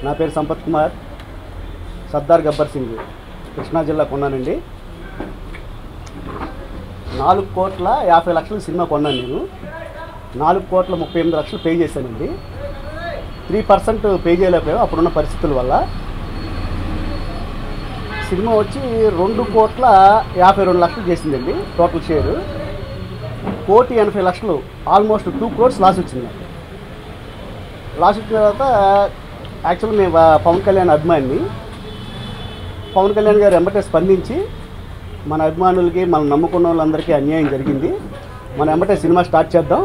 నా పేరు సంపత్ కుమార్, సర్దార్ గబ్బర్ సింగ్, కృష్ణా జిల్లా కొన్నానండి. 4,50,00,000 సినిమా కొన్నాను నేను. 4,38,00,000 పే చేశానండి. 3% పే చేయలేకపోయాం అప్పుడున్న పరిస్థితుల వల్ల. సినిమా వచ్చి 2,52,00,000 చేసిందండి total share. 1,80,00,000 almost 2 crores loss వచ్చింది. లాస్ వచ్చిన తర్వాత యాక్చువల్గా మేము పవన్ కళ్యాణ్ అభిమాని. పవన్ కళ్యాణ్ గారు వెంబటే స్పందించి మన అభిమానులకి మనం నమ్ముకున్న వాళ్ళందరికీ అన్యాయం జరిగింది, మనం వెంబటే సినిమా స్టార్ట్ చేద్దాం,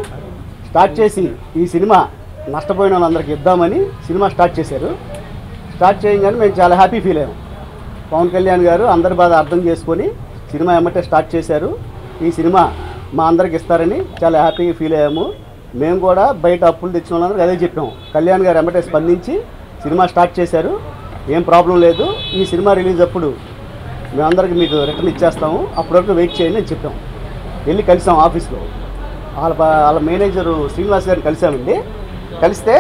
స్టార్ట్ చేసి ఈ సినిమా నష్టపోయిన వాళ్ళందరికీ ఇద్దామని సినిమా స్టార్ట్ చేశారు. స్టార్ట్ చేయగానే మేము చాలా హ్యాపీ ఫీల్ అయ్యాం. పవన్ కళ్యాణ్ గారు అందరి బాధ అర్థం చేసుకొని సినిమా వెంబటే స్టార్ట్ చేశారు. ఈ సినిమా మా అందరికి ఇస్తారని చాలా హ్యాపీగా ఫీల్ అయ్యాము. మేము కూడా బయట అప్పులు తెచ్చిన వాళ్ళందరికీ అదే చెప్పాము. కళ్యాణ్ గారు వెంబటే స్పందించి సినిమా స్టార్ట్ చేశారు, ఏం ప్రాబ్లం లేదు, ఈ సినిమా రిలీజ్ అప్పుడు మేమందరికీ మీకు రిటర్న్ ఇచ్చేస్తాము, అప్పటి వరకు వెయిట్ చేయండి అని చెప్పాం. వెళ్ళి కలిసాం ఆఫీస్లో. వాళ్ళ మేనేజరు శ్రీనివాస్ గారిని కలిసామండి. కలిస్తే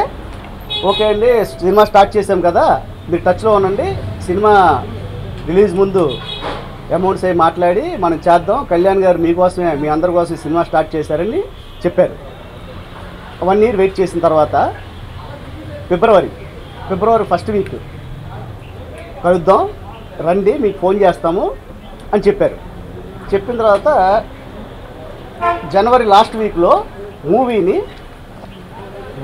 ఓకే అండి సినిమా స్టార్ట్ చేసాం కదా, మీరు టచ్లో ఉండండి, సినిమా రిలీజ్ ముందు అమౌంట్స్ అవి మాట్లాడి మనం చేద్దాం, కళ్యాణ్ గారు మీకోసమే మీ అందరి కోసం సినిమా స్టార్ట్ చేశారని చెప్పారు. 1 year వెయిట్ చేసిన తర్వాత ఫిబ్రవరి 1st వీక్ కలుద్దాం రండి మీకు ఫోన్ చేస్తాము అని చెప్పారు. చెప్పిన తర్వాత జనవరి లాస్ట్ వీక్లో మూవీని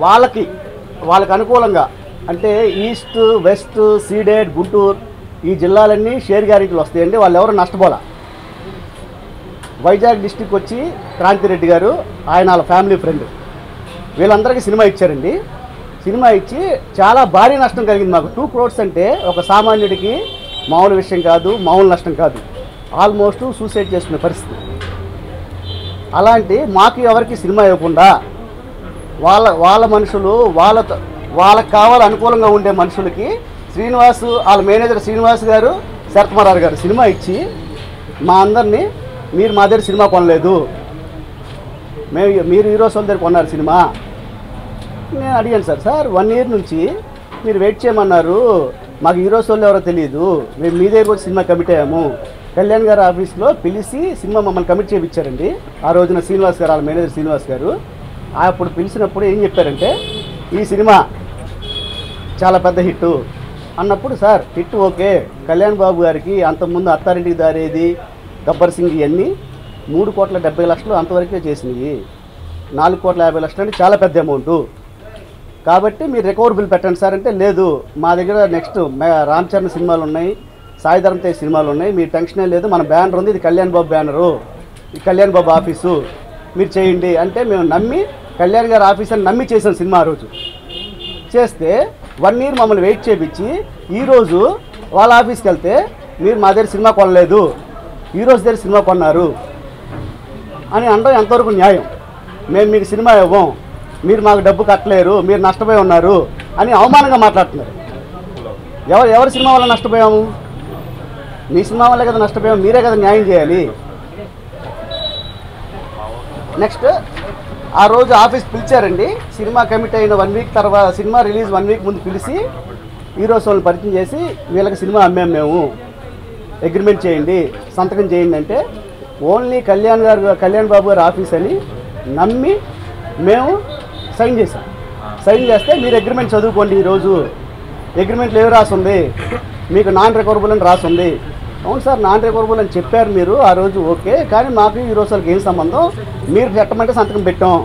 వాళ్ళకి అనుకూలంగా అంటే ఈస్ట్, వెస్ట్, సీడెడ్, గుంటూరు ఈ జిల్లాలన్నీ షేర్ గ్యారెంటీలు వస్తాయండి. వాళ్ళు ఎవరు నష్టపోలా. వైజాగ్ డిస్టిక్ వచ్చి క్రాంతిరెడ్డి గారు, ఆయన వాళ్ళ ఫ్యామిలీ ఫ్రెండ్, వీళ్ళందరికీ సినిమా ఇచ్చారండి. సినిమా ఇచ్చి చాలా భారీ నష్టం కలిగింది మాకు. 2 crores అంటే ఒక సామాన్యుడికి మామూలు విషయం కాదు, మామూలు నష్టం కాదు. ఆల్మోస్ట్ సూసైడ్ చేసుకునే పరిస్థితి. అలాంటి మాకు ఎవరికి సినిమా ఇవ్వకుండా వాళ్ళ మనుషులు వాళ్ళకి కావాలి అనుకూలంగా ఉండే మనుషులకి శ్రీనివాస్, వాళ్ళ మేనేజర్ శ్రీనివాస్ గారు, శరత్మరార్ గారు సినిమా ఇచ్చి మా అందరినీ మీరు మా దగ్గర సినిమా కొనలేదు, మీరు హీరోస్ వాళ్ళ దగ్గర కొన్నారు సినిమా. నేను అడిగాను సార్ 1 year నుంచి మీరు వెయిట్ చేయమన్నారు, మాకు హీరోస్ వాళ్ళు ఎవరో తెలియదు, మేము మీ దగ్గర వచ్చి సినిమా కమిట్ అయ్యాము. కళ్యాణ్ గారు ఆఫీస్లో పిలిచి సినిమా మమ్మల్ని కమిట్ చేయించారండి. ఆ రోజున శ్రీనివాస్ గారు, వాళ్ళ మేనేజర్ శ్రీనివాస్ గారు అప్పుడు పిలిచినప్పుడు ఏం చెప్పారంటే ఈ సినిమా చాలా పెద్ద హిట్ అన్నప్పుడు, sir hit okay, Kalyan Babu గారికి అంతకుముందు అత్తారింటికి దారేది, గబ్బర్ సింగ్ ఇవన్నీ 3,70,00,000 అంతవరకే చేసినాయి. 4,50,00,000 అంటే చాలా పెద్ద అమౌంట్, కాబట్టి మీరు రికవర్ బిల్ పెట్టండి సార్ అంటే, లేదు మా దగ్గర నెక్స్ట్ రామ్ చరణ్ సినిమాలు ఉన్నాయి, సాయి ధరమ్ తేజ్ సినిమాలు ఉన్నాయి, మీ టెన్షనే లేదు, మన బ్యానర్ ఉంది, ఇది కళ్యాణ్ బాబు బ్యానరు, ఈ కళ్యాణ్ బాబు ఆఫీసు, మీరు చేయండి అంటే మేము నమ్మి కళ్యాణ్ గారి ఆఫీస్ అని నమ్మి చేసాం సినిమా. రోజు చేస్తే 1 year మమ్మల్ని వెయిట్ చేయించి ఈరోజు వాళ్ళ ఆఫీస్కి వెళ్తే మీరు మా దగ్గర సినిమా కొనలేదు, హీరోస్ దగ్గర సినిమా కొన్నారు అని అనడం ఎంతవరకు న్యాయం? మేము మీకు సినిమా ఇవ్వం, మీరు మాకు డబ్బు కట్టలేరు, మీరు నష్టపోయి ఉన్నారు అని అవమానంగా మాట్లాడుతున్నారు. ఎవరి సినిమా వల్ల నష్టపోయాము? మీ సినిమా వల్లే కదా నష్టపోయాము, మీరే కదా న్యాయం చేయాలి. నెక్స్ట్ ఆ రోజు ఆఫీస్ పిలిచారండి. సినిమా కమిట్ అయిన 1 week తర్వాత, సినిమా రిలీజ్ 1 week ముందు పిలిచి హీరోస్ వాళ్ళని పరిచయం చేసి వీళ్ళకి సినిమా అమ్మాము, మేము అగ్రిమెంట్ చేయండి, సంతకం చేయండి అంటే ఓన్లీ కళ్యాణ్ బాబు గారు ఆఫీస్ అని నమ్మి మేము సైన్ చేసాం. సైన్ చేస్తే మీరు అగ్రిమెంట్ చదువుకోండి, ఈరోజు అగ్రిమెంట్లో ఏమి రాసుంది, మీకు నాన్ రికవరబుల్ అని రాసుంది. అవును సార్ నాన్ రికవరబుల్ అని చెప్పారు మీరు ఆ రోజు, ఓకే, కానీ మాకు ఈ రోజు వాళ్ళకి ఏం సంబంధం, మీరు పెట్టమంటే సంతకం పెట్టాం,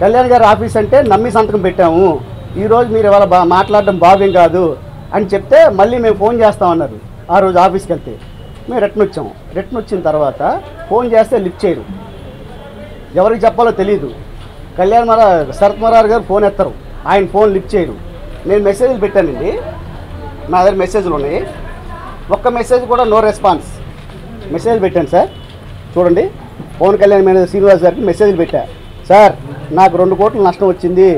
కళ్యాణ్ గారి ఆఫీస్ అంటే నమ్మి సంతకం పెట్టాము, ఈరోజు మీరు ఇవాళ మాట్లాడడం భావ్యం కాదు అని చెప్తే మళ్ళీ మేము ఫోన్ చేస్తామన్నారు. ఆ రోజు ఆఫీస్కి వెళ్తే మేము రిటర్న్ వచ్చాము. రిటర్న్ వచ్చిన తర్వాత ఫోన్ చేస్తే లిఫ్ట్ చేయరు, ఎవరికి చెప్పాలో తెలియదు. శరత్మరార్ గారు ఫోన్ ఎత్తరు, ఆయన ఫోన్ లిఫ్ట్ చేయరు. నేను మెసేజ్లు పెట్టానండి, నా దగ్గర మెసేజ్లు ఉన్నాయి, ఒక్క మెసేజ్ కూడా నో రెస్పాన్స్. మెసేజ్ పెట్టాను సార్, చూడండి, పవన్ కళ్యాణ్ మేనేజర్ శ్రీనివాస్ గారికి మెసేజ్లు పెట్టా, సార్ నాకు 2 కోట్ల నష్టం వచ్చింది,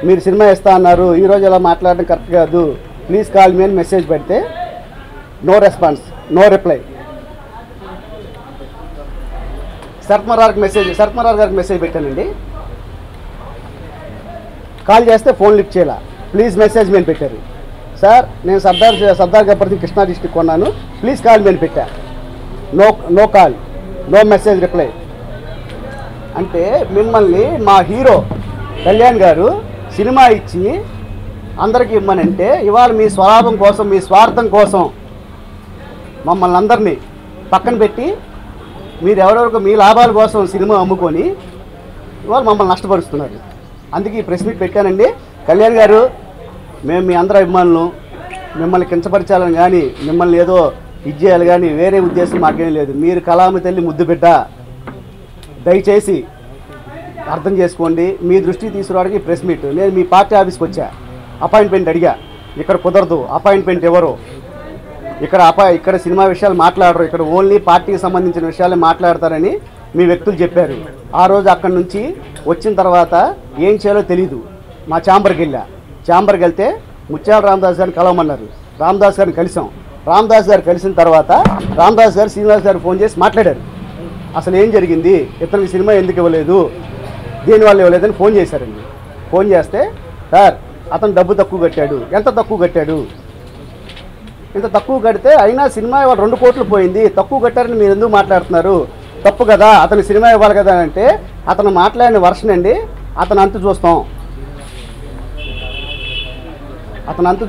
మీరు సినిమా ఇస్తా అన్నారు, ఈరోజు ఇలా మాట్లాడడం కరెక్ట్ కాదు, ప్లీజ్ కాల్ మీ అని మెసేజ్ పెడితే no response, no reply. Sharath Marar గారికి మెసేజ్ పెట్టానండి, కాల్ చేస్తే ఫోన్ లిఫ్ట్ చేయాల, ప్లీజ్ మెసేజ్ మీద పెట్టారు. సార్ నేను సర్దార్ గబ్బర్ సింగ్ కృష్ణా డిస్ట్రిక్ట్ కొన్నాను, ప్లీజ్ కాల్ మీ అని పెట్టా. No call, no message reply. అంటే మిమ్మల్ని మా హీరో కళ్యాణ్ గారు సినిమా ఇచ్చి అందరికీ ఇమ్మనంటే ఇవాళ మీ స్వలాభం కోసం, మీ స్వార్థం కోసం మమ్మల్ని అందరినీ పక్కన పెట్టి మీరు ఎవరెవరికి మీ లాభాల కోసం సినిమా అమ్ముకొని ఇవాళ మమ్మల్ని నష్టపరుస్తున్నారు. అందుకే ఈ ప్రెస్ మీట్ పెట్టానండి. కళ్యాణ్ గారు, మేము మీ అందరి అభిమానులు, మిమ్మల్ని కించపరచాలని కానీ మిమ్మల్ని ఏదో ఇది చేయాలి కానీ వేరే ఉద్దేశం మాకేం లేదు. మీరు కళామ తల్లి ముద్దు బిడ్డ, దయచేసి అర్థం చేసుకోండి. మీ దృష్టికి తీసుకురావడానికి ప్రెస్ మీట్. నేను మీ పార్టీ ఆఫీస్కి వచ్చా, అపాయింట్మెంట్ అడిగా, ఇక్కడ కుదరదు, అపాయింట్మెంట్ ఎవరు, ఇక్కడ సినిమా విషయాలు మాట్లాడరు, ఇక్కడ ఓన్లీ పార్టీకి సంబంధించిన విషయాలే మాట్లాడతారని మీ వ్యక్తులు చెప్పారు. ఆ రోజు అక్కడి నుంచి వచ్చిన తర్వాత ఏం చేయాలో తెలీదు. మా ఛాంబర్కి వెళ్తే ముత్యాల రామదాస్ గారిని కలవమన్నారు. రామదాస్ గారిని కలిసాం. రామదాస్ గారు కలిసిన తర్వాత రామదాస్ గారు శ్రీనివాస్ గారు ఫోన్ చేసి మాట్లాడారు. అసలు ఏం జరిగింది, ఇతనికి సినిమా ఎందుకు ఇవ్వలేదు, దేనివల్ల ఇవ్వలేదని ఫోన్ చేశారండి. ఫోన్ చేస్తే సార్ అతను డబ్బు తక్కువ కట్టాడు. ఎంత తక్కువ కట్టాడు? ఇంత తక్కువ కడితే అయినా సినిమా ఇవాళ 2 కోట్లు పోయింది, తక్కువ కట్టారని మీరు ఎందుకు మాట్లాడుతున్నారు, తప్పు కదా, అతను సినిమా ఇవ్వాలి కదా అంటే అతను మాట్లాడిన వర్షన్ అండి. అతను అంతు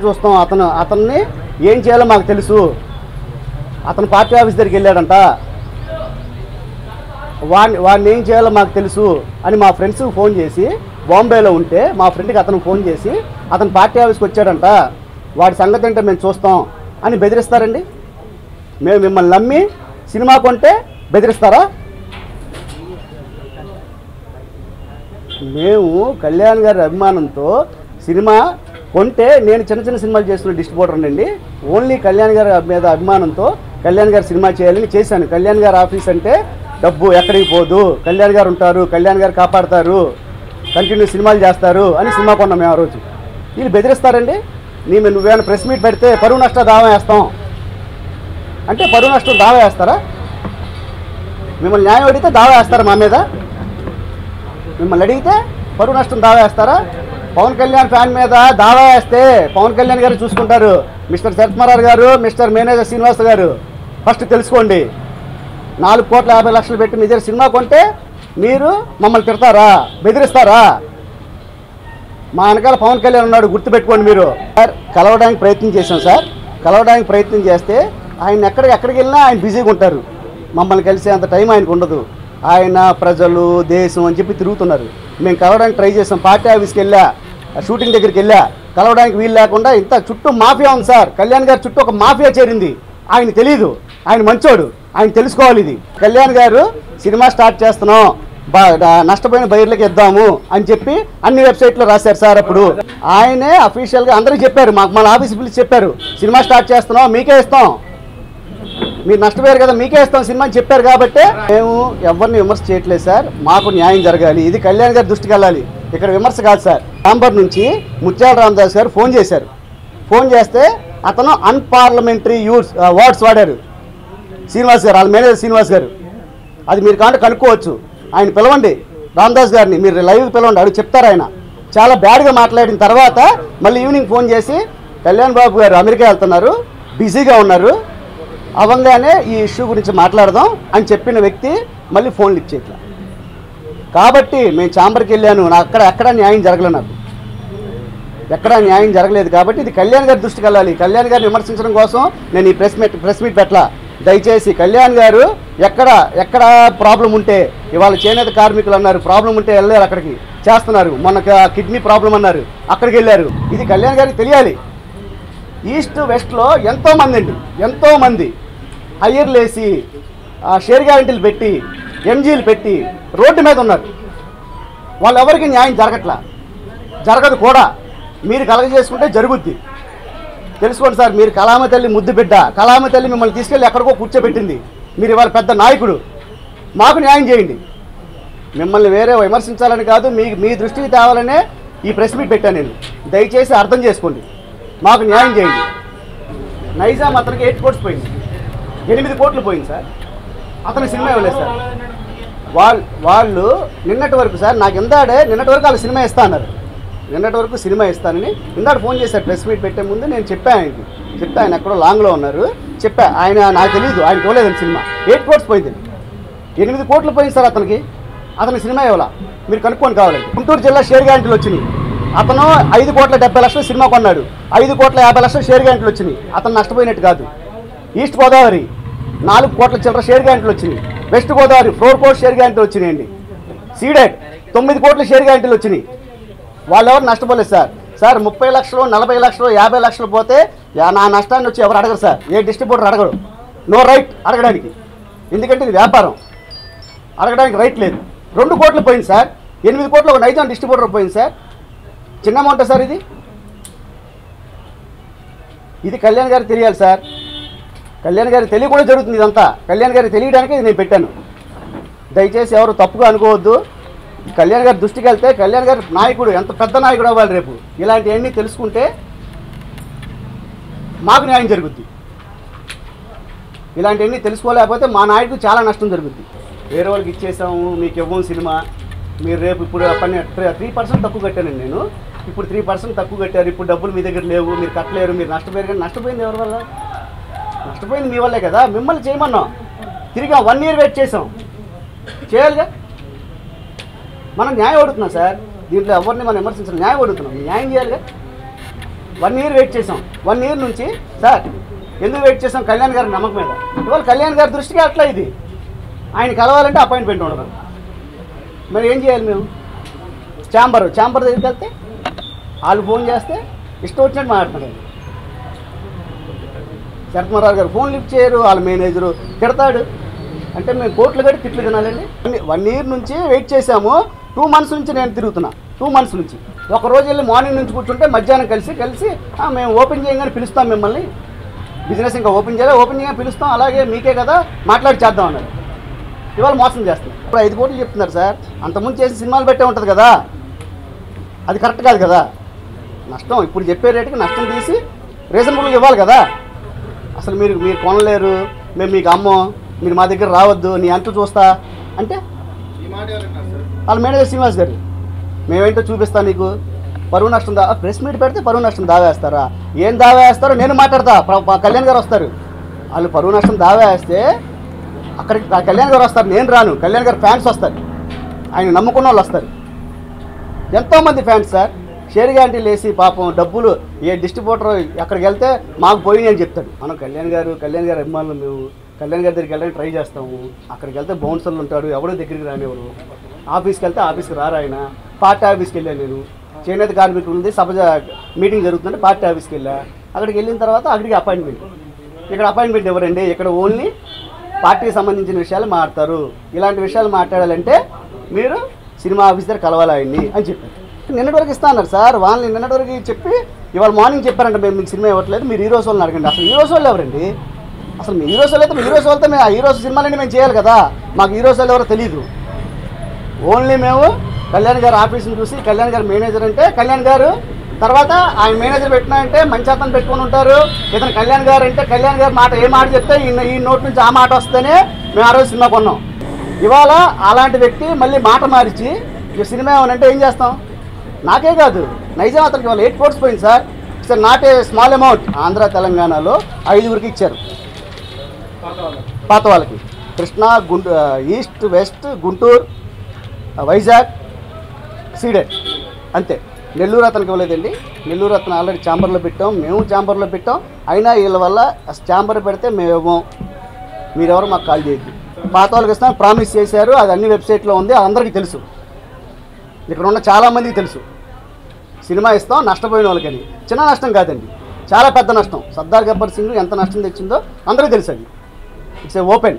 చూస్తాం, అతన్ని ఏం చేయాలో మాకు తెలుసు. అతను పార్టీ ఆఫీస్ దగ్గరికి వెళ్ళాడంట, వాడిని ఏం చేయాలో మాకు తెలుసు అని మా ఫ్రెండ్స్కి ఫోన్ చేసి, బాంబేలో ఉంటే మా ఫ్రెండ్కి అతను ఫోన్ చేసి అతను పార్టీ ఆఫీస్కి వచ్చాడంట, వాడి సంగతి అంటే మేము చూస్తాం అని బెదిరిస్తారండి. మేము మిమ్మల్ని నమ్మి సినిమా కొంటే బెదిరిస్తారా? మేము కళ్యాణ్ గారి అభిమానంతో సినిమా కొంటే, నేను చిన్న సినిమాలు చేస్తున్న డిస్ట్రిబ్యూటర్ అండి. ఓన్లీ కళ్యాణ్ గారి మీద అభిమానంతో కళ్యాణ్ గారు సినిమా చేయాలని చేశాను. కళ్యాణ్ గారి ఆఫీస్ అంటే డబ్బు ఎక్కడికి పోదు, కళ్యాణ్ గారు ఉంటారు, కళ్యాణ్ గారు కాపాడతారు, కంటిన్యూ సినిమాలు చేస్తారు అని సినిమా కొన్నాం మేము ఆ రోజు. వీళ్ళు బెదిరిస్తారండి. నువ్వేమైనా ప్రెస్ మీట్ పెడితే పరువు నష్ట దావా వేస్తాం అంటే పరువు నష్టం దావా వేస్తారా? మిమ్మల్ని న్యాయం అడిగితే దావా వేస్తారా మా మీద? మిమ్మల్ని అడిగితే పరువు నష్టం దావా వేస్తారా? పవన్ కళ్యాణ్ ఫ్యాన్ మీద దావా వేస్తే పవన్ కళ్యాణ్ గారు చూసుకుంటారు. మిస్టర్ శరత్మరార్ గారు, మిస్టర్ మేనేజర్ శ్రీనివాస్ గారు, ఫస్ట్ తెలుసుకోండి. 4,50,00,000 పెట్టి మీ దగ్గర సినిమా కొంటే మీరు మమ్మల్ని తిడతారా, బెదిరిస్తారా? మా వెనకాల పవన్ కళ్యాణ్ ఉన్నాడు, గుర్తుపెట్టుకోండి. మీరు సార్ కలవడానికి ప్రయత్నం చేశాం సార్. కలవడానికి ప్రయత్నం చేస్తే ఆయన ఎక్కడికి వెళ్ళినా ఆయన బిజీగా ఉంటారు. మమ్మల్ని కలిసే అంత టైం ఆయనకు ఉండదు. ఆయన ప్రజలు, దేశం అని చెప్పి తిరుగుతున్నారు. మేము కలవడానికి ట్రై చేసాం. పార్టీ ఆఫీస్కి వెళ్ళా, షూటింగ్ దగ్గరికి వెళ్ళా, కలవడానికి వీలు లేకుండా ఇంత చుట్టూ మాఫియా ఉంది సార్. కళ్యాణ్ గారు చుట్టూ ఒక మాఫియా చేరింది. ఆయన తెలీదు, ఆయన మంచోడు, ఆయన తెలుసుకోవాలి. ఇది కళ్యాణ్ గారు సినిమా స్టార్ట్ చేస్తున్నాం, నష్టపోయిన బయర్లకి ఇద్దాము అని చెప్పి అన్ని వెబ్సైట్లో రాశారు సార్. అప్పుడు ఆయనే అఫీషియల్గా అందరికీ చెప్పారు, మన ఆఫీస్ పిలిచి చెప్పారు, సినిమా స్టార్ట్ చేస్తున్నాం, మీకే ఇస్తాం, మీరు నష్టపోయారు కదా, మీకే ఇస్తాం సినిమా అని చెప్పారు. కాబట్టి మేము ఎవరిని విమర్శ చేయట్లేదు సార్. మాకు న్యాయం జరగాలి, ఇది కళ్యాణ్ గారి దృష్టికి వెళ్ళాలి. ఇక్కడ విమర్శ కాదు సార్. ఛాంబర్ నుంచి ముత్యాల రామదాస్ గారు ఫోన్ చేశారు. ఫోన్ చేస్తే అతను అన్పార్లమెంటరీ వర్డ్స్ వాడారు శ్రీనివాస్ గారు, వాళ్ళ మేనేజర్ శ్రీనివాస్ గారు. అది మీరు కనుక్కోవచ్చు. ఆయన పిలవండి, రామదాస్ గారిని మీరు లైవ్ పిలవండి, అవి చెప్తారు. ఆయన చాలా బ్యాడ్గా మాట్లాడిన తర్వాత మళ్ళీ ఈవినింగ్ ఫోన్ చేసి కళ్యాణ్ బాబు గారు అమెరికా వెళ్తున్నారు, బిజీగా ఉన్నారు, అవంగానే ఈ ఇష్యూ గురించి మాట్లాడదాం అని చెప్పిన వ్యక్తి మళ్ళీ ఫోన్లు ఇచ్చేట్లా. కాబట్టి మేము ఛాంబర్కి వెళ్ళాను, నాకు ఎక్కడ న్యాయం జరగలేదు, నాకు ఎక్కడా న్యాయం జరగలేదు. కాబట్టి ఇది కళ్యాణ్ గారి దృష్టికి వెళ్ళాలి. కళ్యాణ్ గారిని విమర్శించడం కోసం నేను ఈ ప్రెస్ మీట్ పెట్టలా. దయచేసి కళ్యాణ్ గారు ఎక్కడ ప్రాబ్లం ఉంటే, ఇవాళ చేనేత కార్మికులు అన్నారు ప్రాబ్లం ఉంటే వెళ్ళారు, అక్కడికి చేస్తున్నారు. మొన్న కిడ్నీ ప్రాబ్లం అన్నారు, అక్కడికి వెళ్ళారు. ఇది కళ్యాణ్ గారికి తెలియాలి. ఈస్ట్ వెస్ట్లో ఎంతోమంది హయ్యర్లు వేసి, షేర్ గ్యారెంటీలు పెట్టి, ఎంజీలు పెట్టి రోడ్డు మీద ఉన్నారు. వాళ్ళెవరికి న్యాయం జరగదు కూడా. మీరు కలగజేసుకుంటే జరుగుద్ది. తెలుసుకోండి సార్. మీరు కళామ తల్లి ముద్దు బిడ్డ. కళామ తల్లి మిమ్మల్ని తీసుకెళ్ళి ఎక్కడికో కూర్చోబెట్టింది. మీరు ఇవాళ పెద్ద నాయకుడు, మాకు న్యాయం చేయండి. మిమ్మల్ని వేరే విమర్శించాలని కాదు, మీ దృష్టికి తేవాలనే ఈ ప్రెస్ మీట్ పెట్టాను నేను. దయచేసి అర్థం చేసుకోండి, మాకు న్యాయం చేయండి. నైజాం అతనికి 8 కోట్స్ పోయింది, 8 కోట్లు పోయింది సార్. అతని సినిమా ఇవ్వలేదు సార్. వాళ్ళు నిన్నటి వరకు సార్, నాకు నిన్నటి వరకు వాళ్ళు సినిమా ఇస్తా అన్నారు. నిన్నటి వరకు సినిమా ఇస్తానని ఇందాక ఫోన్ చేశారు ప్రెస్ మీట్ పెట్టే ముందు. నేను చెప్పాను ఆయనకి, చెప్తే ఆయన ఎక్కడో లాంగ్లో ఉన్నారు. చెప్పా, ఆయన నాకు తెలియదు, ఆయన పోలేదండి సినిమా. 8 కోట్స్ పోయింది, 8 కోట్లు పోయింది సార్ అతనికి. అతని సినిమా ఇవ్వాల, మీరు కనుక్కొని కావాలండి. గుంటూరు జిల్లా షేర్ గ్యారెంటీలు వచ్చినాయి. అతను 5,70,00,000 సినిమా కొన్నాడు, 5,50,00,000 షేర్ గ్యారెంటీలు వచ్చినాయి. అతను నష్టపోయినట్టు కాదు. ఈస్ట్ గోదావరి 4 కోట్ల చిల్లర షేర్ గ్యారెంటీలు వచ్చినాయి. వెస్ట్ గోదావరి 4 కోట్ల షేర్ గ్యారెంటీలు వచ్చినాయండి. సీడెడ్ 9 కోట్ల షేర్ గ్యారెంటీలు వచ్చినాయి. వాళ్ళు ఎవరు నష్టపోలేదు సార్. 30 లక్షలు, 40 లక్షలు, 50 లక్షలు పోతే నా నష్టాన్ని వచ్చి ఎవరు అడగరు సార్. ఏ డిస్ట్రిబ్యూటర్ అడగరు. నో రైట్ అడగడానికి, ఎందుకంటే ఇది వ్యాపారం, అడగడానికి రైట్ లేదు. 2 కోట్లు పోయింది సార్, 8 కోట్లు ఒక నైజాం డిస్ట్రిబ్యూటర్ పోయింది సార్. చిన్న అమౌంట్ సార్ ఇది. ఇది కళ్యాణ్ గారికి తెలియాలి సార్. కళ్యాణ్ గారికి తెలియకుండా జరుగుతుంది ఇదంతా. కళ్యాణ్ గారికి తెలియడానికి నేను పెట్టాను. దయచేసి ఎవరు తప్పుగా అనుకోవద్దు. కళ్యాణ్ గారి దృష్టికి వెళ్తే కళ్యాణ్ గారి నాయకుడు ఎంత పెద్ద నాయకుడు అవ్వాలి రేపు. ఇలాంటివన్నీ తెలుసుకుంటే మాకు న్యాయం జరుగుద్ది. ఇలాంటివన్నీ తెలుసుకోలేకపోతే మా నాయకుడు చాలా నష్టం జరుగుద్ది. వేరే వాళ్ళకి ఇచ్చేసాము, మీకు ఇవ్వం సినిమా, మీరు రేపు ఇప్పుడు 3% తక్కువ కట్టానండి నేను. ఇప్పుడు 3% తక్కువ కట్టారు, ఇప్పుడు డబ్బులు మీ దగ్గర లేవు, మీరు కట్టలేరు, మీరు నష్టపోయారు. కానీ నష్టపోయింది ఎవరి వల్ల? నష్టపోయింది మీ వల్లే కదా. మిమ్మల్ని చేయమన్నాం, తిరిగా 1 ఇయర్ వెయిట్ చేసాం, చేయాలిగా. మనం న్యాయం అడుగుతున్నాం సార్, దీంట్లో ఎవరిని మనం విమర్శించాలి, న్యాయం అడుగుతున్నాం, న్యాయం చేయాలిగా. 1 ఇయర్ వెయిట్ చేసాం. 1 ఇయర్ నుంచి సార్ ఎందుకు వెయిట్ చేసాం? కళ్యాణ్ గారి నమ్మకం మీద. ఇవాళ కళ్యాణ్ గారి దృష్టికి అట్లా ఇది. ఆయన కలవాలంటే అపాయింట్మెంట్ ఉండదు. మరి ఏం చేయాలి మేము? ఛాంబర్ దగ్గరికి వెళ్తే వాళ్ళు ఫోన్ చేస్తే ఇష్టం వచ్చినట్టు మాట్లాడుతున్నారు. శరత్మరావు గారు ఫోన్ లిఫ్ట్ చేయరు, వాళ్ళ మేనేజరు తిడతాడు. అంటే మేము కోట్లు కట్టి తిట్లు తినాలండి. 1 ఇయర్ నుంచి వెయిట్ చేసాము. 2 మంత్స్ నుంచి నేను తిరుగుతున్నా. 2 మంత్స్ నుంచి ఒక రోజు వెళ్ళి మార్నింగ్ నుంచి కూర్చుంటే మధ్యాహ్నం కలిసి మేము ఓపెన్ చేయగానే పిలుస్తాం మిమ్మల్ని, బిజినెస్ ఇంకా ఓపెన్ చేయగానే పిలుస్తాం, అలాగే మీకే కదా మాట్లాడి చేద్దాం అన్నారు. ఇవాళ మోసం చేస్తున్నారు. ఇప్పుడు 5 కోట్లు చెప్తున్నారు సార్. అంతకుముందు చేసి సినిమాలు పెట్టే ఉంటుంది కదా, అది కరెక్ట్ కాదు కదా. నష్టం ఇప్పుడు చెప్పే రేటుకి నష్టం తీసి రీజనబుల్గా ఇవ్వాలి కదా. అసలు మీరు కొనలేరు, మేము మీకు అమ్మం, మీరు మా దగ్గర రావద్దు, నీ అంటూ చూస్తా అంటే వాళ్ళ మేనేజర్ శ్రీనివాస్ గారు మేమేంటో చూపిస్తాను నీకు. పరువు నష్టం ప్రెస్ మీట్ పెడితే పరువు నష్టం దావా వేస్తారా? ఏం దావా వేస్తారో నేను మాట్లాడతా. కళ్యాణ్ గారు వస్తారు. వాళ్ళు పరువు నష్టం దావా వేస్తే అక్కడికి కళ్యాణ్ గారు వస్తారు, నేను రాను. కళ్యాణ్ గారు ఫ్యాన్స్ వస్తారు, ఆయన నమ్ముకున్న వాళ్ళు వస్తారు. ఎంతోమంది ఫ్యాన్స్ సార్. షేర్ గ్యారెంటీలు వేసి పాపం డబ్బులు ఏ డిస్ట్రిబ్యూటర్ అక్కడికి వెళ్తే మాకు పోయినాయి అని చెప్తాడు. మనం కళ్యాణ్ గారు అభిమానులు, మేము కళ్యాణ్ గారి దగ్గరికి వెళ్ళడానికి ట్రై చేస్తాము. అక్కడికి వెళ్తే బౌన్సర్లు ఉంటాడు, ఎవడో దగ్గరికి రానివ్వరు. ఆఫీస్కి వెళ్తే ఆఫీస్కి రారు ఆయన. పార్టీ ఆఫీస్కి వెళ్ళాను నేను. చేనేత కార్మికులు ఉంది, సభ మీటింగ్ జరుగుతుందంటే పార్టీ ఆఫీస్కి వెళ్ళా. అక్కడికి వెళ్ళిన తర్వాత అక్కడికి అపాయింట్మెంట్. ఇక్కడ అపాయింట్మెంట్ ఎవరండి? ఇక్కడ ఓన్లీ పార్టీకి సంబంధించిన విషయాలు మాట్లాడతారు. ఇలాంటి విషయాలు మాట్లాడాలంటే మీరు సినిమా ఆఫీస్ దగ్గర కలవాలి ఆయన్ని అని చెప్పారు. నిన్నటి వరకు ఇస్తా అన్నారు సార్. వాళ్ళని నిన్నటి వరకు చెప్పి ఇవాళ మార్నింగ్ చెప్పారంటే మేము మీకు సినిమా ఇవ్వట్లేదు, మీరు హీరోస్ వాళ్ళని అడగండి. అసలు హీరోస్ వాళ్ళు ఎవరండి? అసలు మీ హీరోస్ వాళ్ళు అయితే మీ హీరోస్ వాళ్ళతో మేము ఆ హీరోస్ సినిమాలన్నీ మేము చేయాలి కదా. మాకు హీరోస్ వాళ్ళు ఎవరో తెలియదు. ఓన్లీ మేము కళ్యాణ్ గారు ఆఫీస్ని చూసి కళ్యాణ్ గారు మేనేజర్ అంటే కళ్యాణ్ గారు, తర్వాత ఆయన మేనేజర్ పెట్టినా అంటే మంచి అతను పెట్టుకొని ఉంటారు. ఇతను కళ్యాణ్ గారు అంటే కళ్యాణ్ గారు మాట ఏ మాట చెప్తే ఈ నోట్ నుంచి ఆ మాట వస్తేనే మేము ఆ రోజు సినిమా కొన్నాం. ఇవాళ అలాంటి వ్యక్తి మళ్ళీ మాట మార్చి ఈ సినిమా ఏమనంటే ఏం చేస్తాం? నాకే కాదు, నైజాం అతనికి వాళ్ళు 8 కోట్స్ పోయింది sir. It's not a small amount. Andhra తెలంగాణలో 5గురికి ఇచ్చారు పాత వాళ్ళకి. Krishna, east, west, Guntur, Vizag, ceded అంతే. నెల్లూరు అతనికి ఇవ్వలేదండి. నెల్లూరు అతను ఆల్రెడీ ఛాంబర్లో పెట్టాం, మేము ఛాంబర్లో పెట్టాం. అయినా వీళ్ళ వల్ల ఛాంబర్ పెడితే మేము ఇవ్వం, మీరెవరు మాకు కాల్ చేయొద్దు. పాత వాళ్ళకి ఇస్తాం ప్రామిస్ చేశారు. అది అన్ని వెబ్సైట్లో ఉంది, అందరికీ తెలుసు. ఇక్కడ ఉన్న చాలామందికి తెలుసు. సినిమా ఇస్తాం నష్టపోయిన వాళ్ళకని. చిన్న నష్టం కాదండి, చాలా పెద్ద నష్టం. సర్దార్ గబ్బర్ సింగ్ ఎంత నష్టం తెచ్చిందో అందరికీ తెలుసు. అది ఇట్స్ ఏ ఓపెన్.